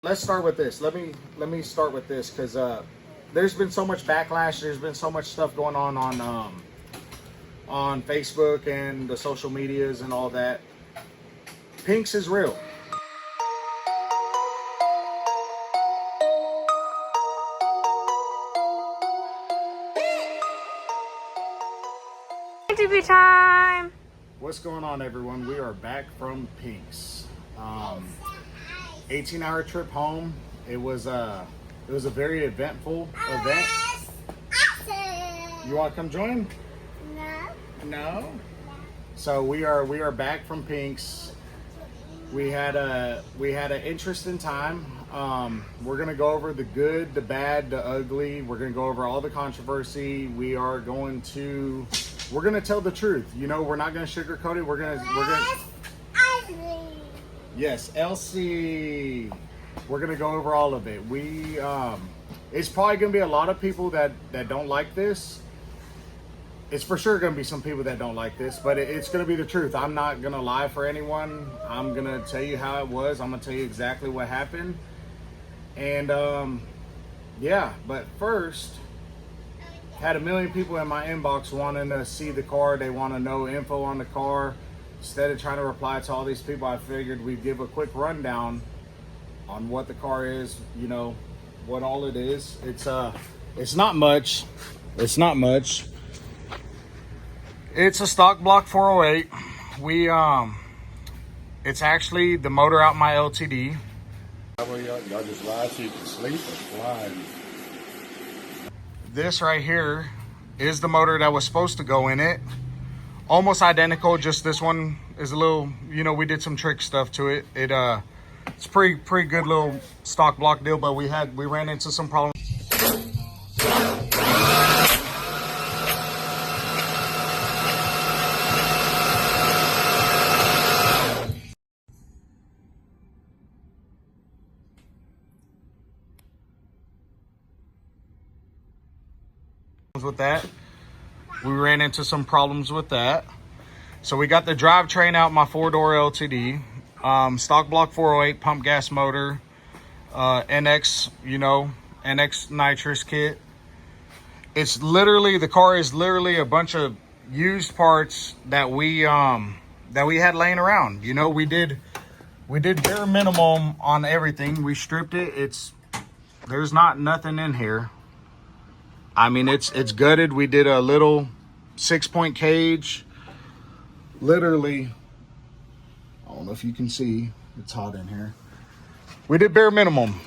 Let's start with this. Let me start with this because there's been so much backlash. There's been so much stuff going on Facebook and the social medias and all that. Pinks is real. TV time. What's going on, everyone? We are back from Pinks. 18-hour trip home. It was a very eventful event. You want to come join? No. So we are back from Pinks. We had an interesting time. We're gonna go over the good, the bad, the ugly. We're gonna go over all the controversy. We're gonna tell the truth. You know, we're not gonna sugarcoat it. We're gonna Yes, Elsie. We're gonna go over all of it. It's probably gonna be a lot of people that don't like this. It's for sure gonna be some people that don't like this, but it's gonna be the truth. I'm not gonna lie for anyone. I'm gonna tell you how it was. I'm gonna tell you exactly what happened. And yeah, but first, had a million people in my inbox wanting to see the car. They want to know info on the car. Instead of trying to reply to all these people, I figured we'd give a quick rundown on what the car is, you know, what all it is. It's not much. It's not much. It's a stock block 408. It's actually the motor out my LTD. Y'all just lie so you can sleep or fly? This right here is the motor that was supposed to go in it. Almost identical, just this one is a little, you know, we did some trick stuff to it. It's pretty good little stock block deal, but we ran into some problems. With that, we ran into some problems with that. So we got the drivetrain out, my 4-door LTD, stock block 408 pump gas motor, NX, you know, NX nitrous kit. It's literally, the car is literally a bunch of used parts that we had laying around. You know, we did bare minimum on everything. We stripped it. There's nothing in here. I mean, it's gutted. We did a little 6-point cage. Literally, I don't know if you can see. It's hot in here. We did bare minimum.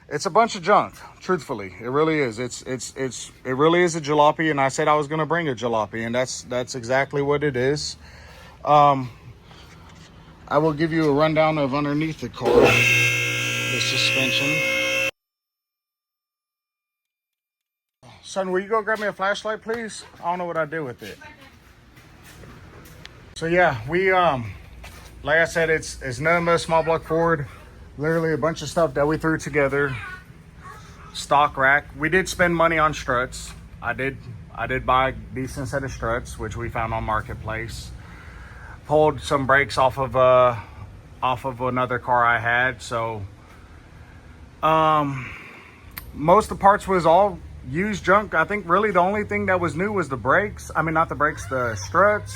It's a bunch of junk. Truthfully, it really is. It really is a jalopy. And I said I was gonna bring a jalopy, and that's exactly what it is. I will give you a rundown of underneath the car, the suspension. Son, will you go grab me a flashlight, please? I don't know what I did with it. So yeah, we like I said, it's nothing but a small block Ford. Literally a bunch of stuff that we threw together. Stock rack. We did spend money on struts. I did buy a decent set of struts, which we found on Marketplace. Pulled some brakes off of another car I had. So most of the parts was all used junk. I think really the only thing that was new was the brakes. I mean, not the brakes, the struts.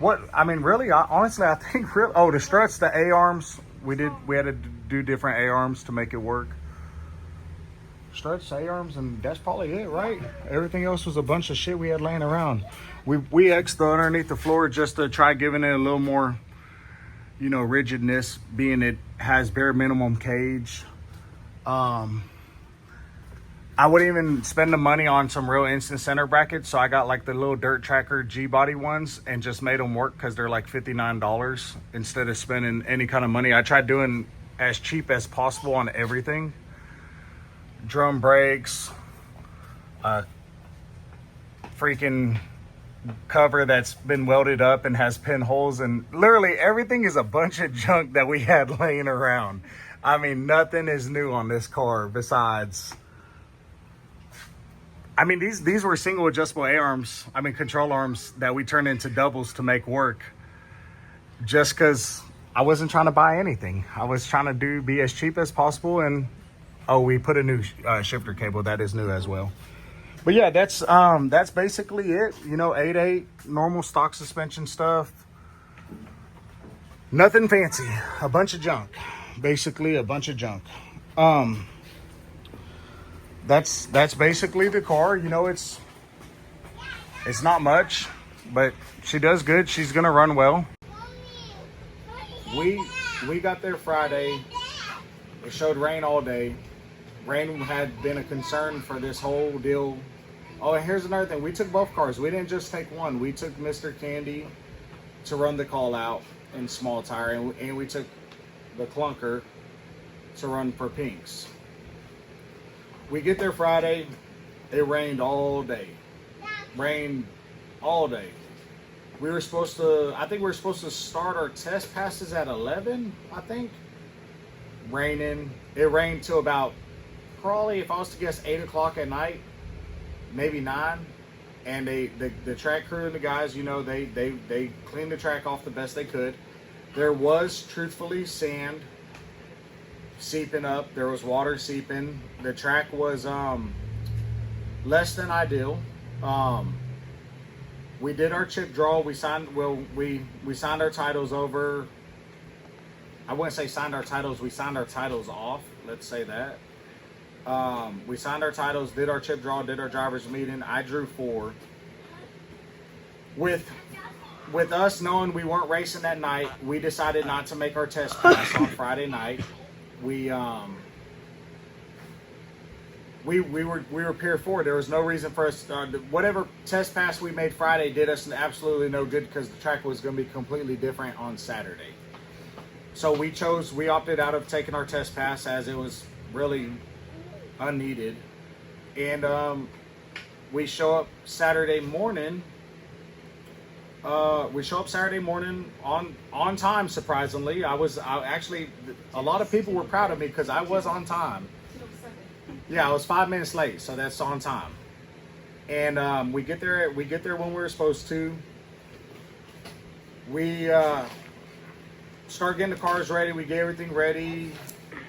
Honestly, I think the struts, the A-arms. We had to do different A-arms to make it work. Struts, A-arms, and that's probably it, right? Everything else was a bunch of shit we had laying around. We X'd underneath the floor just to try giving it a little more, you know, rigidness, being it has bare minimum cage. I wouldn't even spend the money on some real instant center brackets, so I got like the little Dirt Tracker G-body ones and just made them work because they're like $59 instead of spending any kind of money. I tried doing as cheap as possible on everything. Drum brakes, freaking cover that's been welded up and has pinholes, and literally everything is a bunch of junk that we had laying around. I mean, nothing is new on this car besides, I mean, these were single adjustable A-arms, control arms that we turned into doubles to make work. just because I wasn't trying to buy anything. I was trying to be as cheap as possible. And oh, we put a new shifter cable that is new as well. But yeah, that's basically it. You know, 8.8 normal stock suspension stuff. Nothing fancy. A bunch of junk. Basically a bunch of junk. That's basically the car. You know, it's not much, but she does good. She's gonna run well. We got there Friday. It showed rain all day. Rain had been a concern for this whole deal. Oh, and here's another thing. We took both cars. We didn't just take one. We took Mr. Candy to run the call out in small tire, and we took the clunker to run for Pinks. We get there Friday. It rained all day. Rained all day. I think we were supposed to start our test passes at 11, I think. Raining. It rained till about, probably, if I was to guess, 8 o'clock at night, maybe 9. And the track crew and the guys, you know, they cleaned the track off the best they could. There was, truthfully, sand seeping up. There was water seeping. The track was less than ideal. We did our chip draw. We signed our titles over. I wouldn't say signed our titles. We signed our titles off. Let's say that. We signed our titles, did our chip draw, did our driver's meeting. I drew 4. With us knowing we weren't racing that night, we decided not to make our test pass on Friday night. We were Pier 4. There was no reason for us. Whatever test pass we made Friday did us absolutely no good because the track was going to be completely different on Saturday. So we opted out of taking our test pass as it was really unneeded. And we show up Saturday morning. On time, surprisingly. Actually, a lot of people were proud of me because I was on time. Yeah, I was 5 minutes late, so that's on time. And we get there when we were supposed to. We start getting the cars ready. We get everything ready.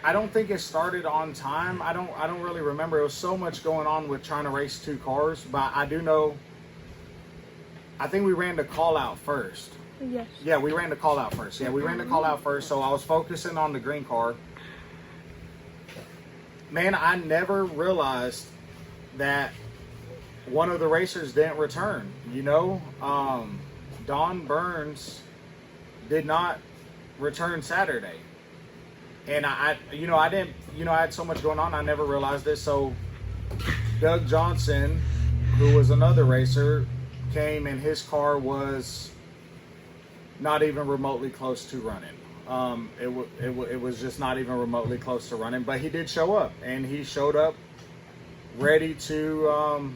I don't think it started on time. I don't really remember. There was so much going on with trying to race 2 cars, but I do know. I think we ran the call out first. Yes. Yeah, we ran the call out first. Yeah, we ran the call out first. So I was focusing on the green car. Man, I never realized that one of the racers didn't return. You know, Don Burns did not return Saturday. And I had so much going on, I never realized this. So Doug Johnson, who was another racer, came and his car was not even remotely close to running. It was just not even remotely close to running, but he did show up, and he showed up ready to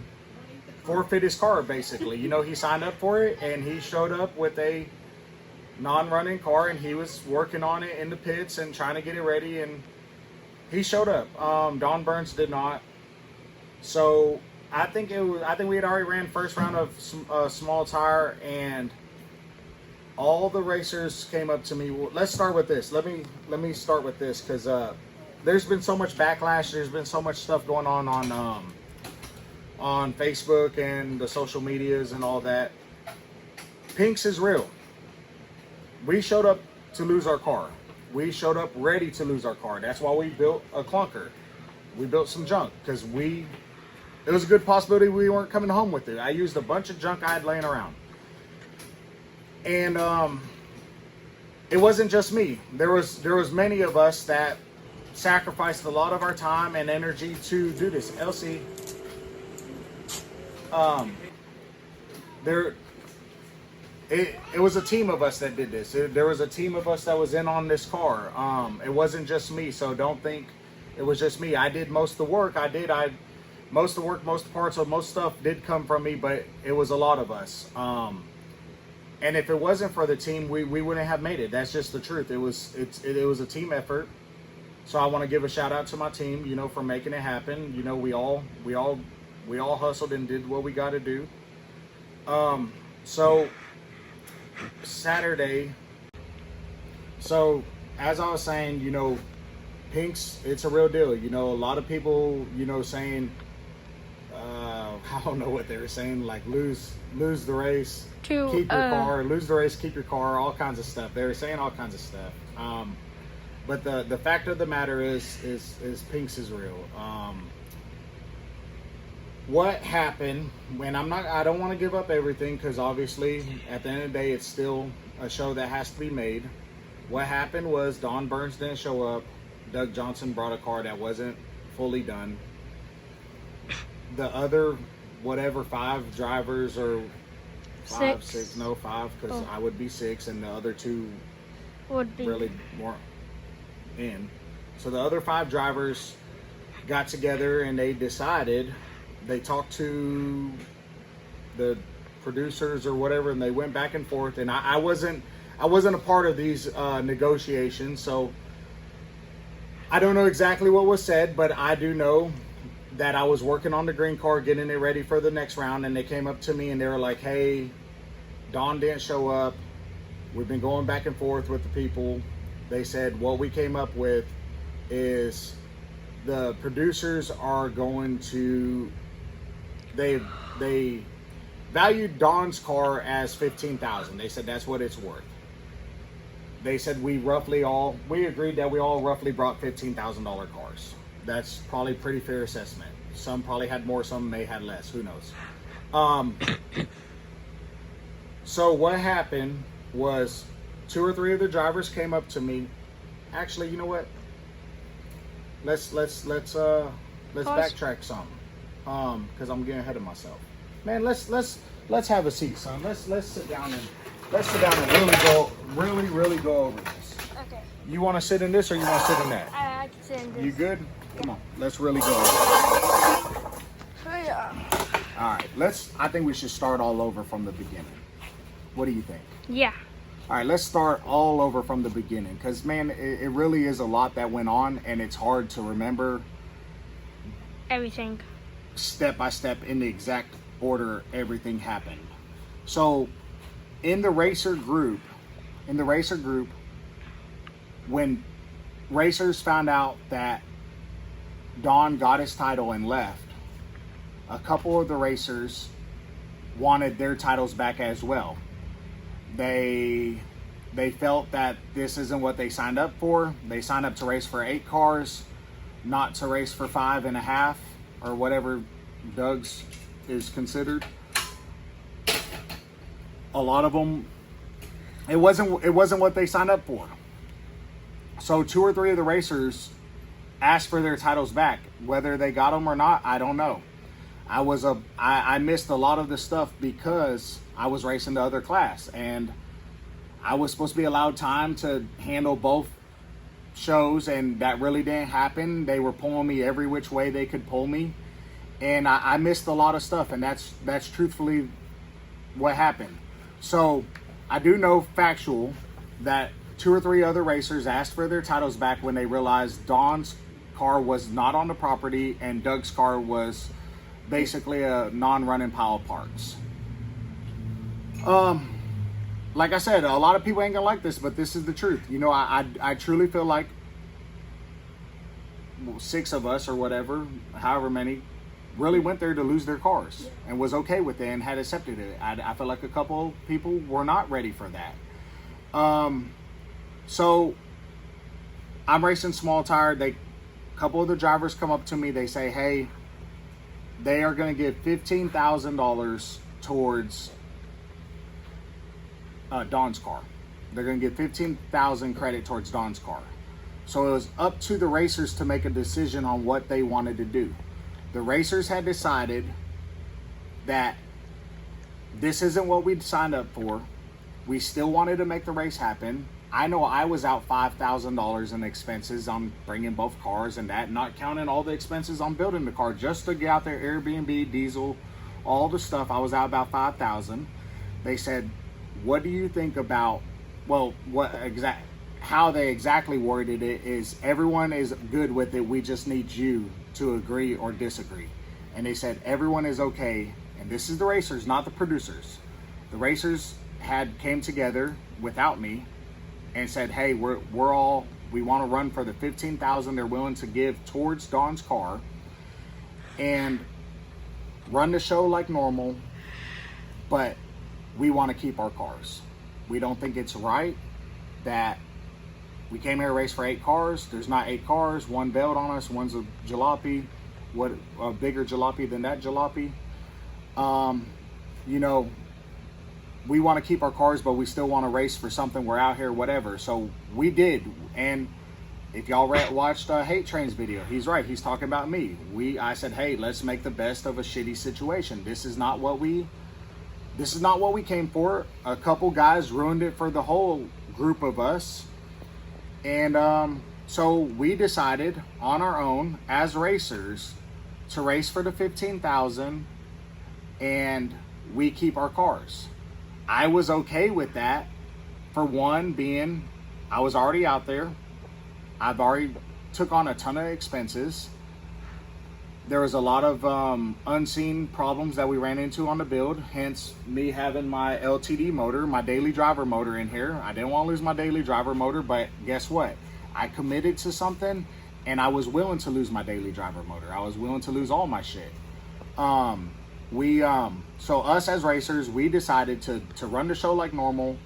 forfeit his car, basically. You know, he signed up for it, and he showed up with a non-running car, and he was working on it in the pits and trying to get it ready, and he showed up. Don Burns did not. So I think we had already ran first round of small tire, and all the racers came up to me. Well, let's start with this. Let me start with this because there's been so much backlash. There's been so much stuff going on Facebook and the social medias and all that. Pinks is real. We showed up to lose our car. We showed up ready to lose our car. That's why we built a clunker. We built some junk because it was a good possibility we weren't coming home with it. I used a bunch of junk I had laying around. And it wasn't just me. There was many of us that sacrificed a lot of our time and energy to do this. Elsie, it was a team of us that did this. There was a team of us that was in on this car. It wasn't just me, so don't think it was just me. I did most of the work. Most of the work, most parts of most stuff did come from me, but it was a lot of us. And if it wasn't for the team, we wouldn't have made it. That's just the truth. It was a team effort. So I want to give a shout out to my team, you know, for making it happen. You know, we all hustled and did what we got to do. So Saturday, So as I was saying, you know, Pinks, it's a real deal. You know, a lot of people, you know, saying, I don't know what they were saying, like lose the race, To, keep your car, lose the race, keep your car, all kinds of stuff. They were saying all kinds of stuff. But the fact of the matter is Pinks is real. What happened when I don't want to give up everything, because obviously at the end of the day it's still a show that has to be made. What happened was Don Burns didn't show up. Doug Johnson brought a car that wasn't fully done. The other, whatever, 5 drivers or 5, 6, no 5, because I would be 6, and the other 2 would be really weren't in. So the other 5 drivers got together and they decided, they talked to the producers or whatever, and they went back and forth. And I wasn't a part of these negotiations, so I don't know exactly what was said, but I do know that I was working on the green car, getting it ready for the next round, and they came up to me and they were like, hey, Don didn't show up. We've been going back and forth with the people. They said what we came up with is the producers are going to, they valued Don's car as $15,000. They said that's what it's worth. They said we agreed that we all roughly brought $15,000 cars. That's probably a pretty fair assessment. Some probably had more, some may had less, who knows. So what happened was 2 or 3 of the drivers came up to me. Actually, you know what? Let's backtrack some. Because I'm getting ahead of myself. Man, let's have a seat, son. Let's sit down and really go over this. okay. You want to sit in this or you want to sit in that? I can sit in this. You good? Come on, let's really go over this. Yeah. All right, I think we should start all over from the beginning. What do you think? Yeah. All right, let's start all over from the beginning, because man, it really is a lot that went on, and it's hard to remember Everything. step by step in the exact order everything happened. So in the racer group, when racers found out that Don got his title and left, a couple of the racers wanted their titles back as well. They felt that this isn't what they signed up for. They signed up to race for 8 cars, not to race for 5.5 or whatever Doug's is considered. A lot of them, it wasn't what they signed up for. So 2 or 3 of the racers asked for their titles back. Whether they got them or not, I don't know. I missed a lot of the stuff because I was racing the other class, and I was supposed to be allowed time to handle both shows, and that really didn't happen. They were pulling me every which way they could pull me, and I missed a lot of stuff, and that's truthfully what happened. So I do know factual that 2 or 3 other racers asked for their titles back when they realized Don's car was not on the property and Doug's car was basically a non-running pile of parts. Like I said, a lot of people ain't gonna like this, but this is the truth. You know, I truly feel like 6 of us or whatever, however many, really went there to lose their cars and was okay with it and had accepted it. I feel like a couple people were not ready for that. So I'm racing small tire. A couple of the drivers come up to me. They say, hey, they are going to give $15,000 towards Don's car. They're going to give $15,000 credit towards Don's car. So it was up to the racers to make a decision on what they wanted to do. The racers had decided that this isn't what we'd signed up for. We still wanted to make the race happen. I know I was out $5,000 in expenses on bringing both cars and that, not counting all the expenses on building the car, just to get out there, Airbnb, diesel, all the stuff. I was out about $5,000. They said, what do you think about, well, how they exactly worded it is, everyone is good with it. We just need you to agree or disagree. And they said, everyone is okay. And this is the racers, not the producers. The racers came together without me and said, hey, we want to run for the $15,000 they're willing to give towards Don's car and run the show like normal, but we want to keep our cars. We don't think it's right that we came here to race for 8 cars. There's not 8 cars, one bailed on us, one's a jalopy, a bigger jalopy than that jalopy. You know, we want to keep our cars, but we still want to race for something. We're out here, whatever. So we did. And if y'all watched Hate Train's video, he's right. He's talking about me. I said, hey, let's make the best of a shitty situation. This is not what we came for. A couple guys ruined it for the whole group of us. And so we decided on our own as racers to race for the $15,000 and we keep our cars. I was okay with that, for one, being I was already out there. I've already took on a ton of expenses. There was a lot of unseen problems that we ran into on the build, hence me having my LTD motor, my daily driver motor in here. I didn't want to lose my daily driver motor, but guess what? I committed to something and I was willing to lose my daily driver motor. I was willing to lose all my shit. So us as racers, we decided to run the show like normal.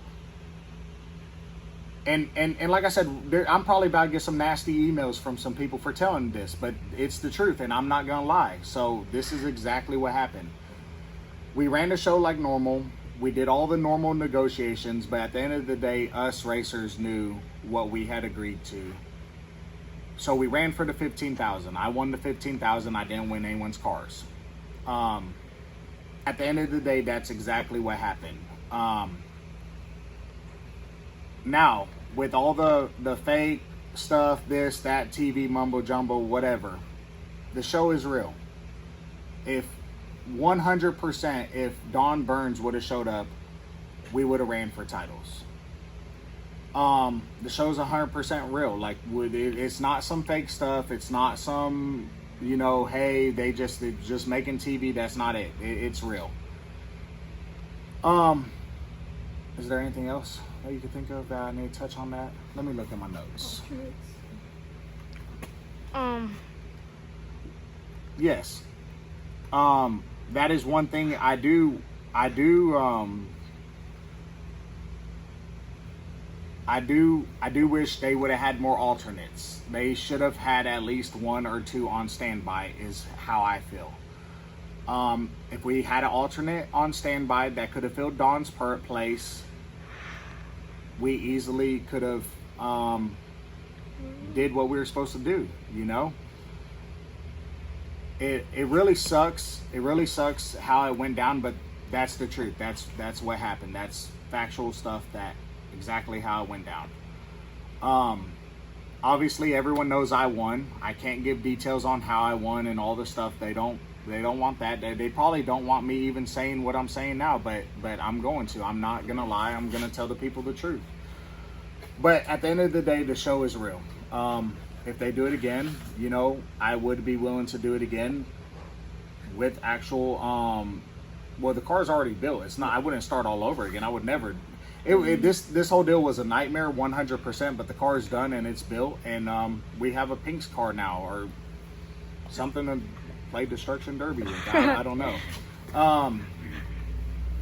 And like I said, I'm probably about to get some nasty emails from some people for telling this, but it's the truth and I'm not gonna lie. So this is exactly what happened. We ran the show like normal. We did all the normal negotiations, but at the end of the day, us racers knew what we had agreed to. So we ran for the $15,000. I won the $15,000. I didn't win anyone's cars. At the end of the day, that's exactly what happened. Now, with all the fake stuff, this, that, TV, mumbo jumbo, whatever, the show is real. If 100%, if Don Burns would have showed up, we would have ran for titles. The show's 100% real. Like, it's not some fake stuff. It's not some, you know, hey, they're just making TV. That's not it. It's real. Is there anything else that you could think of that I need to touch on that? Let me look at my notes. Yes. That is one thing I do wish they would have had more alternates. They should have had at least 1 or 2 on standby is how I feel. If we had an alternate on standby that could have filled Don's place, we easily could have did what we were supposed to do, you know? It really sucks. It really sucks how it went down, but that's the truth. That's what happened. That's factual stuff, that exactly how it went down. Obviously everyone knows I won. I can't give details on how I won and all the stuff. They don't want that. They probably don't want me even saying what I'm saying now, but I'm going to. I'm not gonna lie. I'm gonna tell the people the truth. But at the end of the day, the show is real. If they do it again, you know, I would be willing to do it again with actual, well, the car's already built. It's not, I wouldn't start all over again. I would never. This whole deal was a nightmare, 100%, but the car is done and it's built, and we have a Pink's car now, or something to play Destruction Derby with. I don't know.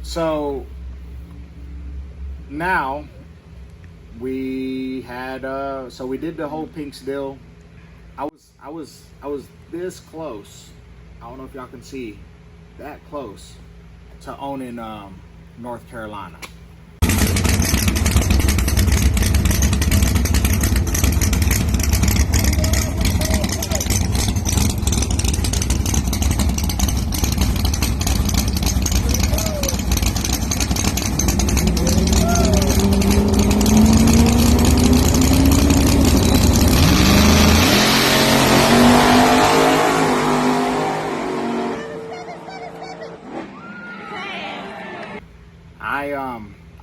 So now we had so we did the whole Pink's deal. I was this close. I don't know if y'all can see, that close to owning North Carolina.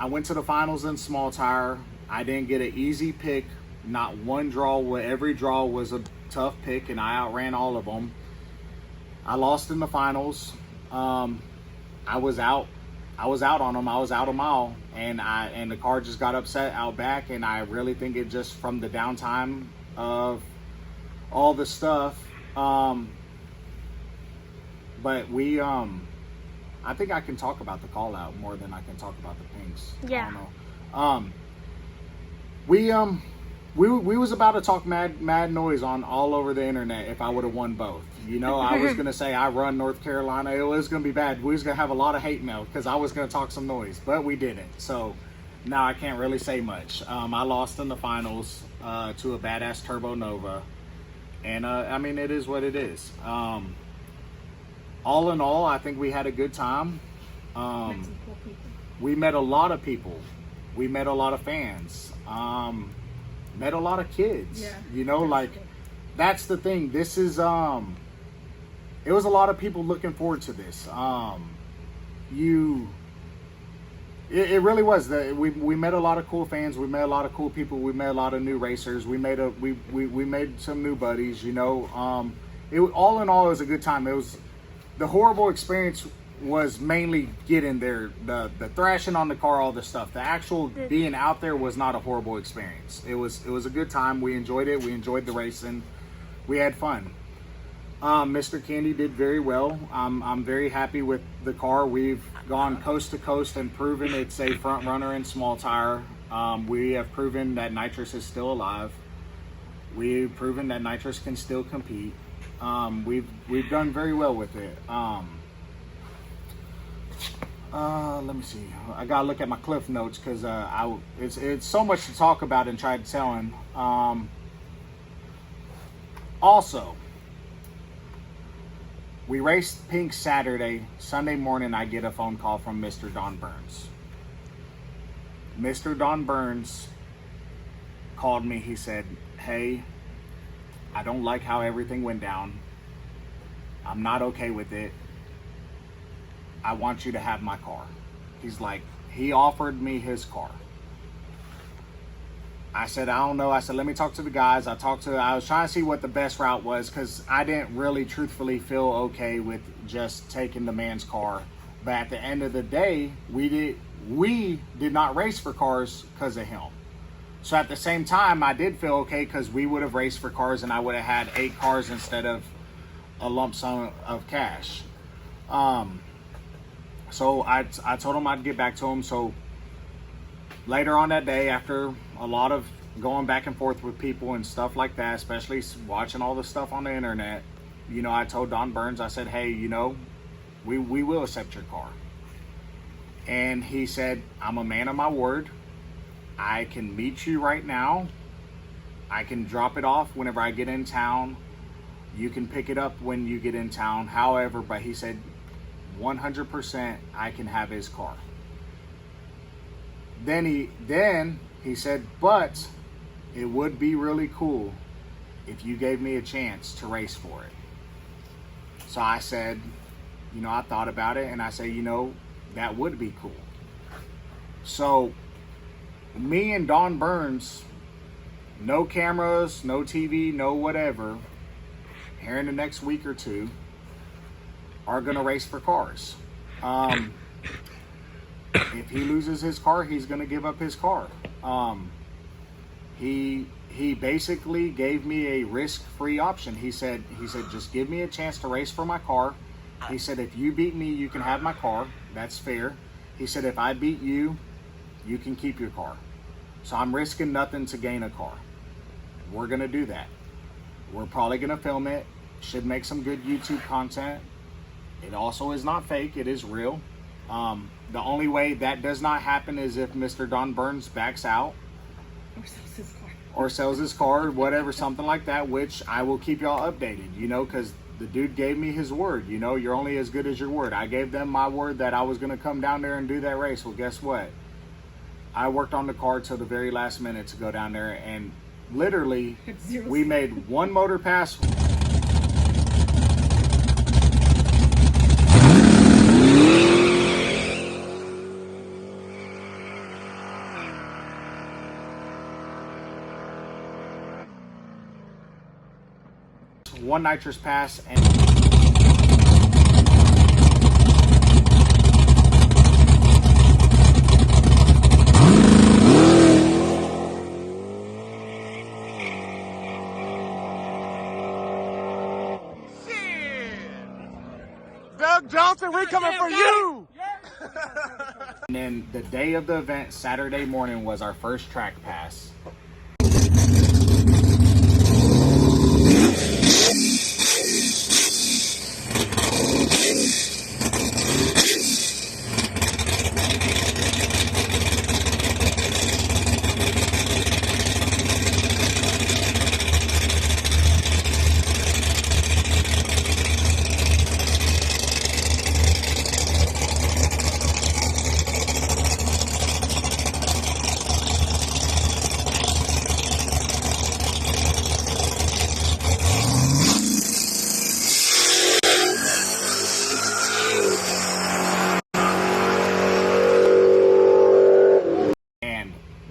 I went to the finals in small tire. I didn't get an easy pick. Not one draw. Every draw was a tough pick, and I outran all of them. I lost in the finals. I was out I was out on them. I was out a mile, and the car just got upset out back, and I really think it just from the downtime of all the stuff. But we I think I can talk about the call out more than I can talk about the pinks. Yeah. I don't know. We was about to talk mad noise on all over the internet if I would have won both. You know, I was gonna say I run North Carolina. It was gonna be bad. We was gonna have a lot of hate mail because I was gonna talk some noise, but we didn't. So now I can't really say much. I lost in the finals to a badass Turbo Nova, and I mean it is what it is. All in all, I think we had a good time. We met a lot of people. We met a lot of fans. Met a lot of kids. Yeah, you know, like that's the thing. This is it was a lot of people looking forward to this. It really was. We met a lot of cool fans. We met a lot of cool people. We met a lot of new racers. We made some new buddies. You know, all in all, it was a good time. It was the horrible experience was mainly getting there, the thrashing on the car, all this stuff. The actual being out there was not a horrible experience. It was a good time. We enjoyed it. We enjoyed the racing. We had fun. Mr. Candy did very well. I'm very happy with the car. We've gone coast to coast and proven it's a front runner in small tire. We have proven that Nitrous is still alive. We've proven that Nitrous can still compete. We've done very well with it. Let me see. I gotta look at my cliff notes because it's so much to talk about and try to tell him. Also, we raced Pink Saturday. Sunday morning, I get a phone call from Mr. Don Burns. Mr. Don Burns called me. He said, "Hey, I don't like how everything went down. I'm not okay with it. I want you to have my car." He's like, he offered me his car. I said, I don't know. I said, let me talk to the guys. I was trying to see what the best route was because I didn't really truthfully feel okay with just taking the man's car. But at the end of the day, we did not race for cars because of him. So at the same time, I did feel okay because we would have raced for cars and I would have had 8 cars instead of a lump sum of cash. So I told him I'd get back to him. So later on that day, after a lot of going back and forth with people and stuff like that, especially watching all the stuff on the internet, you know, I told Don Burns, I said, hey, you know, we will accept your car. And he said, I'm a man of my word. I can meet you right now. I can drop it off whenever I get in town. You can pick it up when you get in town. However, but he said, 100% I can have his car. Then he said, but it would be really cool if you gave me a chance to race for it. So I said, you know, I thought about it and I said, you know, that would be cool. So me and Don Burns, no cameras, no TV, no whatever, here in the next week or two, are gonna race for cars. If he loses his car, he's gonna give up his car. He basically gave me a risk-free option. He said, just give me a chance to race for my car. He said, if you beat me, you can have my car. That's fair. He said, if I beat you, you can keep your car. So I'm risking nothing to gain a car. We're gonna do that. We're probably gonna film it. Should make some good YouTube content. It also is not fake, it is real. The only way that does not happen is if Mr. Don Burns backs out. Or sells his car, whatever, something like that, which I will keep y'all updated, you know, because the dude gave me his word. You know, you're only as good as your word. I gave them my word that I was going to come down there and do that race. Well, guess what? I worked on the car till the very last minute to go down there, and literally, we made one motor pass. One nitrous pass and Johnson, we coming for you! And then the day of the event, Saturday morning, was our first track pass.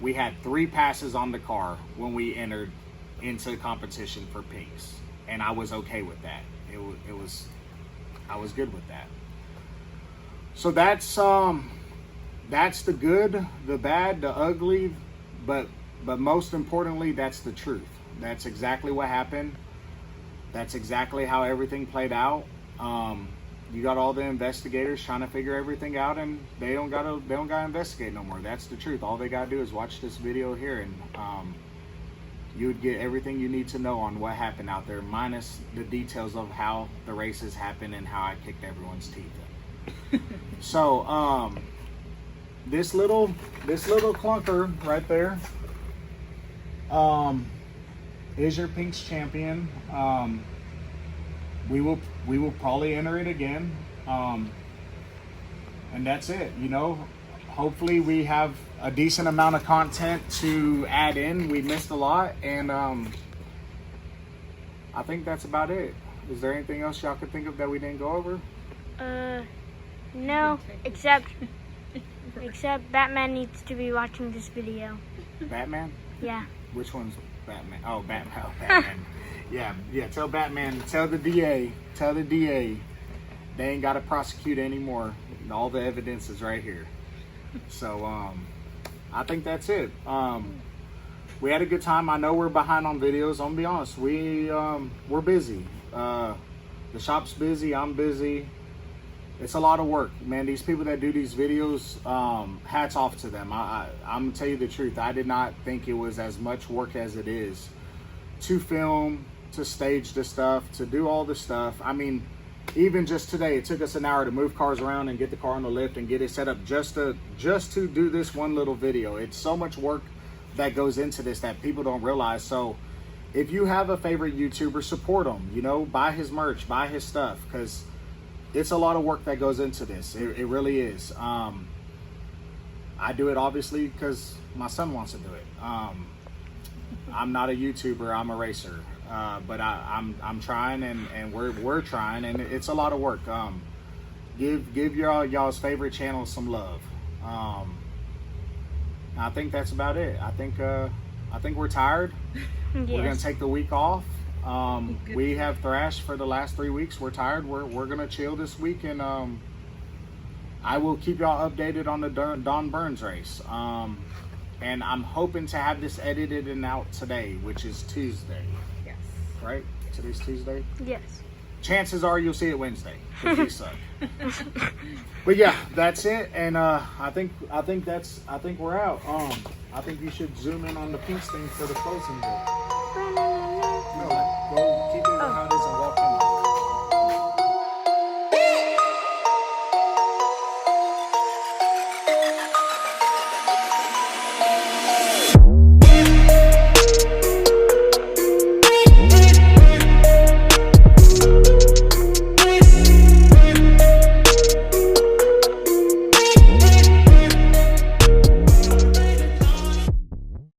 We had 3 passes on the car when we entered into the competition for pinks, and I was okay with that. I was good with that. So that's the good, the bad, the ugly, but most importantly, that's the truth. That's exactly what happened. That's exactly how everything played out. You got all the investigators trying to figure everything out, and they don't gotta investigate no more. That's the truth. All they gotta do is watch this video here, and you would get everything you need to know on what happened out there, minus the details of how the races happened and how I kicked everyone's teeth in. So this little clunker right there is your pinks champion. We will probably enter it again, and that's it. You know, hopefully we have a decent amount of content to add in. We missed a lot, and I think that's about it. Is there anything else y'all could think of that we didn't go over? No, except Batman needs to be watching this video. Batman? Yeah. Which one's Batman? Oh, Batman. Oh, Batman. Yeah. Tell Batman. Tell the DA. They ain't got to prosecute anymore. All the evidence is right here. So I think that's it. We had a good time. I know we're behind on videos. I'm gonna be honest. We're busy. The shop's busy. I'm busy. It's a lot of work, man. These people that do these videos, hats off to them. I'm gonna tell you the truth. I did not think it was as much work as it is to film, to stage the stuff, to do all the stuff. I mean, even just today, it took us an hour to move cars around and get the car on the lift and get it set up just to do this one little video. It's so much work that goes into this that people don't realize. So if you have a favorite YouTuber, support him. You know, buy his merch, buy his stuff, because it's a lot of work that goes into this. It really is. I do it obviously because my son wants to do it. I'm not a YouTuber, I'm a racer. But I'm trying, and we're trying, and it's a lot of work. Give y'all's favorite channel some love. I think that's about it. I think we're tired. Yes. We're gonna take the week off. We have thrashed for the last 3 weeks. We're tired. We're gonna chill this week, and I will keep y'all updated on the Don Burns race. And I'm hoping to have this edited and out today, which is Tuesday. Yes. Right? Today's Tuesday? Yes. Chances are you'll see it Wednesday, because we suck. But yeah, that's it. And I think we're out. I think you should zoom in on the pinks thing for the closing bit.